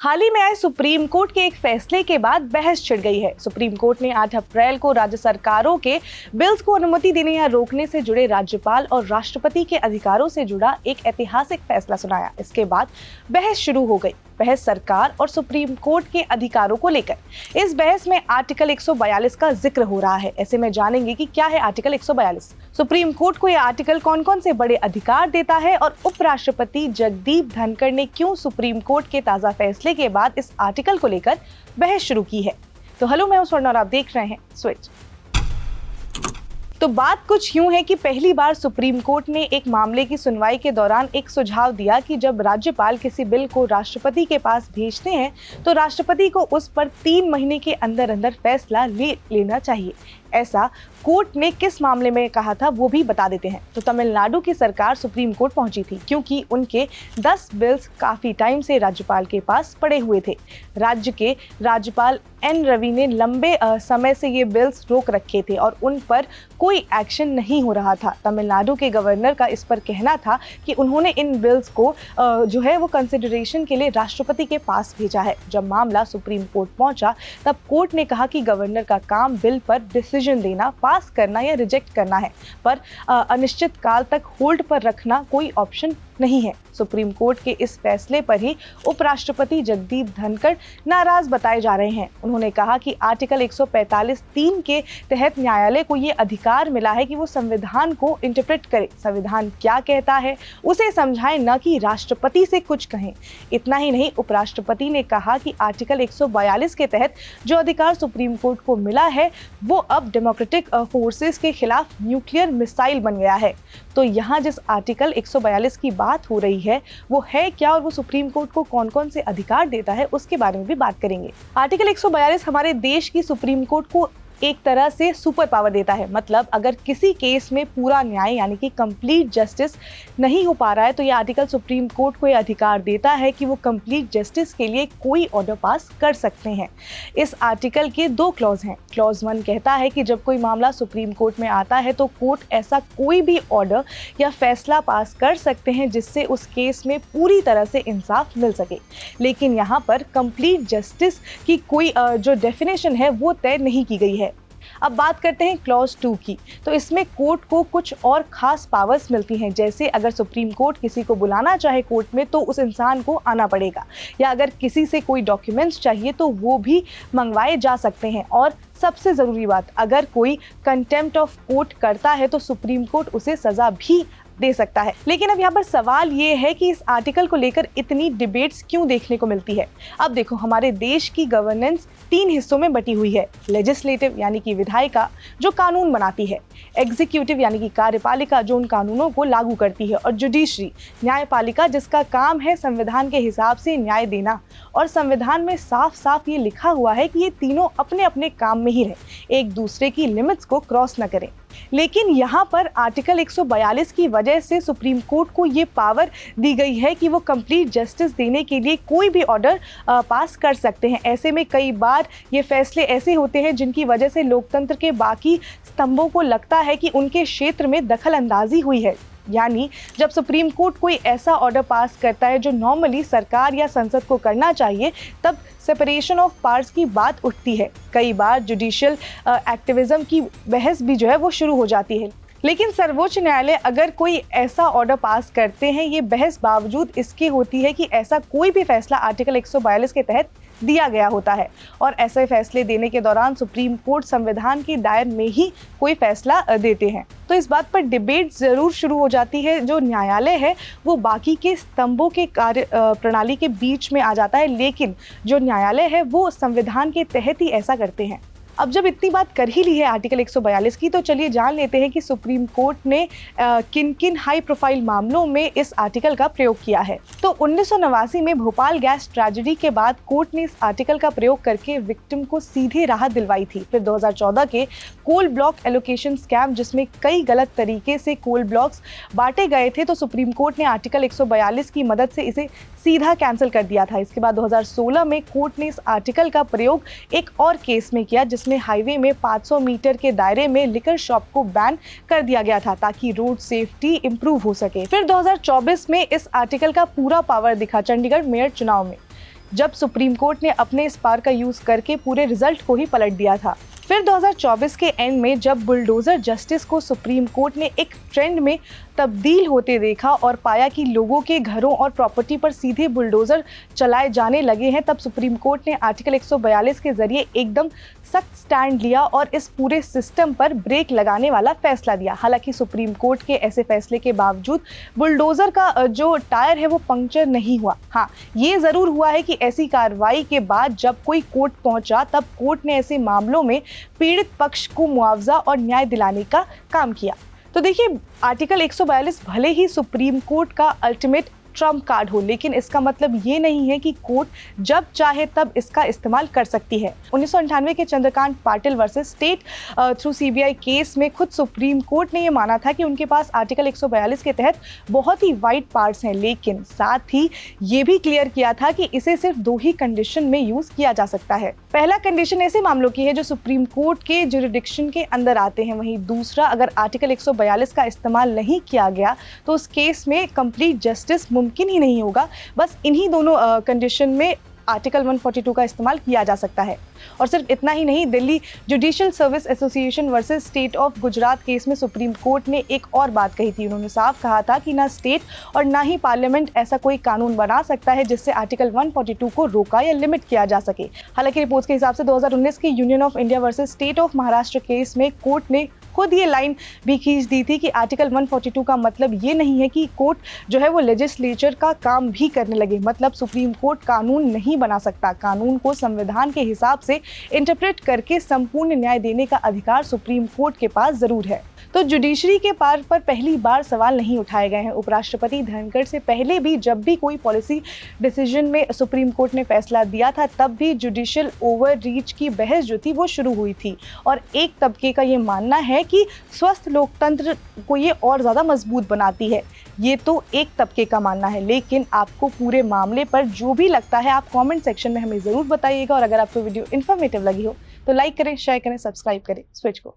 हाल ही में आए supreme court के एक फैसले के बाद बहस छिड़ गई है। सुप्रीम कोर्ट ने 8 अप्रैल को राज्य सरकारों के बिल्स को अनुमति देने या रोकने से जुड़े राज्यपाल और राष्ट्रपति के अधिकारों से जुड़ा एक ऐतिहासिक फैसला सुनाया। इसके बाद बहस शुरू हो गई। बहस सरकार और सुप्रीम कोर्ट के अधिकारों को लेकर। इस बहस में आर्टिकल 142 का जिक्र हो रहा है। ऐसे में जानेंगे कि क्या है आर्टिकल 142, सुप्रीम कोर्ट को यह आर्टिकल कौन कौन से बड़े अधिकार देता है और उपराष्ट्रपति जगदीप धनखड़ ने क्यों सुप्रीम कोर्ट के ताजा फैसले के बाद इस आर्टिकल को लेकर बहस शुरू की है। तो हेलो, मैं हूं स्वर्ण और आप देख रहे हैं स्विच। तो बात कुछ यूं है कि पहली बार सुप्रीम कोर्ट ने एक मामले की सुनवाई के दौरान एक सुझाव दिया कि जब राज्यपाल किसी बिल को राष्ट्रपति के पास भेजते हैं तो राष्ट्रपति को उस पर 3 महीने के अंदर अंदर फैसला लेना चाहिए। ऐसा कोर्ट ने किस मामले में कहा था वो भी बता देते हैं। तो तमिलनाडु की सरकार सुप्रीम कोर्ट पहुंची थी क्योंकि उनके 10 बिल्स काफी टाइम से राज्यपाल के पास पड़े हुए थे। राज्य के राज्यपाल एन रवि ने लंबे समय से ये बिल्स रोक रखे थे और उन पर कोई एक्शन नहीं हो रहा था। तमिलनाडु के गवर्नर का इस पर कहना था कि उन्होंने इन बिल्स को जो है वो कंसिडरेशन के लिए राष्ट्रपति के पास भेजा है। जब मामला सुप्रीम कोर्ट पहुंचा तब कोर्ट ने कहा कि गवर्नर का काम बिल पर डिसीजन देना, पास करना या रिजेक्ट करना है, पर अनिश्चित काल तक होल्ड पर रखना कोई ऑप्शन नहीं है। सुप्रीम कोर्ट के इस फैसले पर ही उपराष्ट्रपति जगदीप धनखड़ नाराज बताए जा रहे हैं। उन्होंने कहा कि आर्टिकल 145(3) के तहत न्यायालय को ये अधिकार मिला है कि वो संविधान को इंटरप्रेट करे, संविधान क्या कहता है उसे समझाए, न कि राष्ट्रपति से कुछ कहें। इतना ही नहीं, उपराष्ट्रपति ने कहा कि आर्टिकल 142 के तहत जो अधिकार सुप्रीम कोर्ट को मिला है वो अब डेमोक्रेटिक फोर्सेस के खिलाफ न्यूक्लियर मिसाइल बन गया है। तो यहाँ जिस आर्टिकल 142 की बात हो रही है वो है क्या और वो सुप्रीम कोर्ट को कौन कौन से अधिकार देता है उसके बारे में भी बात करेंगे। आर्टिकल 142 हमारे देश की सुप्रीम कोर्ट को एक तरह से सुपर पावर देता है। मतलब अगर किसी केस में पूरा न्याय यानी कि कंप्लीट जस्टिस नहीं हो पा रहा है तो यह आर्टिकल सुप्रीम कोर्ट को यह अधिकार देता है कि वो कंप्लीट जस्टिस के लिए कोई ऑर्डर पास कर सकते हैं। इस आर्टिकल के 2 क्लॉज हैं। क्लॉज 1 कहता है कि जब कोई मामला सुप्रीम कोर्ट में आता है तो कोर्ट ऐसा कोई भी ऑर्डर या फैसला पास कर सकते हैं जिससे उस केस में पूरी तरह से इंसाफ मिल सके। लेकिन यहाँ पर कंप्लीट जस्टिस की कोई जो डेफिनेशन है वो तय नहीं की गई है। अब बात करते हैं क्लॉज 2 की। तो इसमें कोर्ट को कुछ और खास पावर्स मिलती हैं, जैसे अगर सुप्रीम कोर्ट किसी को बुलाना चाहे कोर्ट में तो उस इंसान को आना पड़ेगा, या अगर किसी से कोई डॉक्यूमेंट्स चाहिए तो वो भी मंगवाए जा सकते हैं। और सबसे ज़रूरी बात, अगर कोई कंटेम्प्ट ऑफ कोर्ट करता है तो सुप्रीम कोर्ट उसे सज़ा भी दे सकता है। लेकिन अब यहाँ पर सवाल ये है कि इस आर्टिकल को लेकर इतनी डिबेट्स क्यों देखने को मिलती है। अब देखो, हमारे देश की गवर्नेंस 3 हिस्सों में बटी हुई है। लेजिस्लेटिव यानी कि विधायिका जो कानून बनाती है, एग्जीक्यूटिव यानी कि कार्यपालिका जो उन कानूनों को लागू करती है, और जुडिशरी न्यायपालिका जिसका काम है संविधान के हिसाब से न्याय देना। और संविधान में साफ साफ ये लिखा हुआ है कि ये तीनों अपने अपने काम में ही रहें, एक दूसरे की लिमिट्स को क्रॉस न करें। लेकिन यहाँ पर आर्टिकल 142 की वजह से सुप्रीम कोर्ट को ये पावर दी गई है कि वो कंप्लीट जस्टिस देने के लिए कोई भी ऑर्डर पास कर सकते हैं। ऐसे में कई बार ये फैसले ऐसे होते हैं जिनकी वजह से लोकतंत्र के बाकी स्तंभों को लगता है कि उनके क्षेत्र में दखल अंदाजी हुई है। यानी जब सुप्रीम कोर्ट कोई ऐसा ऑर्डर पास करता है जो नॉर्मली सरकार या संसद को करना चाहिए, तब सेपरेशन ऑफ पावर्स की बात उठती है। कई बार जुडिशियल एक्टिविज्म की बहस भी जो है वो शुरू हो जाती है। लेकिन सर्वोच्च न्यायालय अगर कोई ऐसा ऑर्डर पास करते हैं, ये बहस बावजूद इसके होती है कि ऐसा कोई भी फैसला आर्टिकल 142 के तहत दिया गया होता है। और ऐसे फैसले देने के दौरान सुप्रीम कोर्ट संविधान की दायर में ही कोई फैसला देते हैं। तो इस बात पर डिबेट जरूर शुरू हो जाती है। जो न्यायालय है वो बाकी के स्तंभों के कार्य प्रणाली के बीच में आ जाता है, लेकिन जो न्यायालय है वो संविधान के तहत ही ऐसा करते हैं। अब जब इतनी बात कर ही ली है आर्टिकल 142 की, तो चलिए जान लेते हैं कि सुप्रीम कोर्ट ने किन किन हाई प्रोफाइल मामलों में इस आर्टिकल का प्रयोग किया है। तो 1989 में भोपाल गैस ट्रेजेडी के बाद कोर्ट ने इस आर्टिकल का प्रयोग करके विक्टिम को सीधे राहत दिलवाई थी। फिर 2014 के कोल ब्लॉक एलोकेशन स्कैम, जिसमें कई गलत तरीके से कोल ब्लॉक्स बांटे गए थे, तो सुप्रीम कोर्ट ने आर्टिकल 142 की मदद से इसे सीधा कैंसिल कर दिया था। इसके बाद 2016 में कोर्ट ने इस आर्टिकल का प्रयोग एक और केस में किया जिसमें हाईवे में 500 मीटर के दायरे में लिकर शॉप को बैन कर दिया गया था ताकि रोड सेफ्टी इंप्रूव हो सके। फिर 2024 में इस आर्टिकल का पूरा पावर दिखा चंडीगढ़ मेयर चुनाव में। जब सुप्रीम कोर्ट ने अपने इस पावर का यूज करके पूरे रिजल्ट को ही पलट दिया था। फिर 2024 के एंड में जब बुलडोजर जस्टिस को सुप्रीम कोर्ट ने एक ट्रेंड में तब्दील होते देखा और पाया कि लोगों के घरों और प्रॉपर्टी पर सीधे बुलडोजर चलाए जाने लगे हैं, तब सुप्रीम कोर्ट ने आर्टिकल 142 के जरिए एकदम सख्त स्टैंड लिया और इस पूरे सिस्टम पर ब्रेक लगाने वाला फैसला दिया। हालांकि सुप्रीम कोर्ट के ऐसे फैसले के बावजूद बुलडोजर का जो टायर है वो पंक्चर नहीं हुआ। हाँ, ये जरूर हुआ है कि ऐसी कार्रवाई के बाद जब कोई कोर्ट पहुंचा तब कोर्ट ने ऐसे मामलों में पीड़ित पक्ष को मुआवजा और न्याय दिलाने का काम किया। तो देखिए, आर्टिकल 142 भले ही सुप्रीम कोर्ट का अल्टीमेट ट्रम्प कार्ड हो, लेकिन इसका मतलब ये नहीं है कि कोर्ट जब चाहे तब इसका इस्तेमाल कर सकती है। 1998 के Chandrakant Patil versus state through CBI case में खुद सुप्रीम कोर्ट ने ये माना था कि उनके पास आर्टिकल 142 के तहत बहुत ही वाइड पार्ट्स हैं, लेकिन साथ ही ये भी क्लियर किया था कि इसे सिर्फ 2 ही कंडीशन में यूज किया जा सकता है। पहला कंडीशन ऐसे मामलों की है जो सुप्रीम कोर्ट के जुरिडिक्शन के अंदर आते हैं, वहीं दूसरा, अगर आर्टिकल 142 का इस्तेमाल नहीं किया गया तो उस केस में कंप्लीट जस्टिस मुमकिन ही नहीं होगा। बस इन्हीं दोनों कंडीशन में आर्टिकल 142 का इस्तेमाल किया जा सकता है। और सिर्फ इतना ही नहीं, Delhi judicial service association versus state of Gujarat case में सुप्रीम कोर्ट ने एक और बात कही थी। उन्होंने साफ कहा था कि ना स्टेट और ना ही पार्लियामेंट ऐसा कोई कानून बना सकता है जिससे आर्टिकल 142 को रोका या लिमिट किया जा सके। हालांकि रिपोर्ट्स के हिसाब से 2019 के union of India versus state of Maharashtra case में कोर्ट ने खुद ये लाइन भी खींच दी थी कि आर्टिकल 142 का मतलब ये नहीं है कि कोर्ट जो है वो लेजिस्लेचर का काम भी करने लगे। मतलब सुप्रीम कोर्ट कानून नहीं बना सकता, कानून को संविधान के हिसाब से इंटरप्रेट करके संपूर्ण न्याय देने का अधिकार सुप्रीम कोर्ट के पास जरूर है। तो जुडिशरी के पार पर पहली बार सवाल नहीं उठाए गए हैं। उपराष्ट्रपति धनखड़ से पहले भी जब भी कोई पॉलिसी डिसीजन में सुप्रीम कोर्ट ने फैसला दिया था, तब भी जुडिशियल ओवर रीच की बहस जो थी वो शुरू हुई थी। और एक तबके का ये मानना है कि स्वस्थ लोकतंत्र को ये और ज़्यादा मजबूत बनाती है। ये तो एक तबके का मानना है, लेकिन आपको पूरे मामले पर जो भी लगता है आप कमेंट सेक्शन में हमें ज़रूर बताइएगा। और अगर आपको वीडियो इन्फॉर्मेटिव लगी हो तो लाइक करें, शेयर करें, सब्सक्राइब करें स्विच को।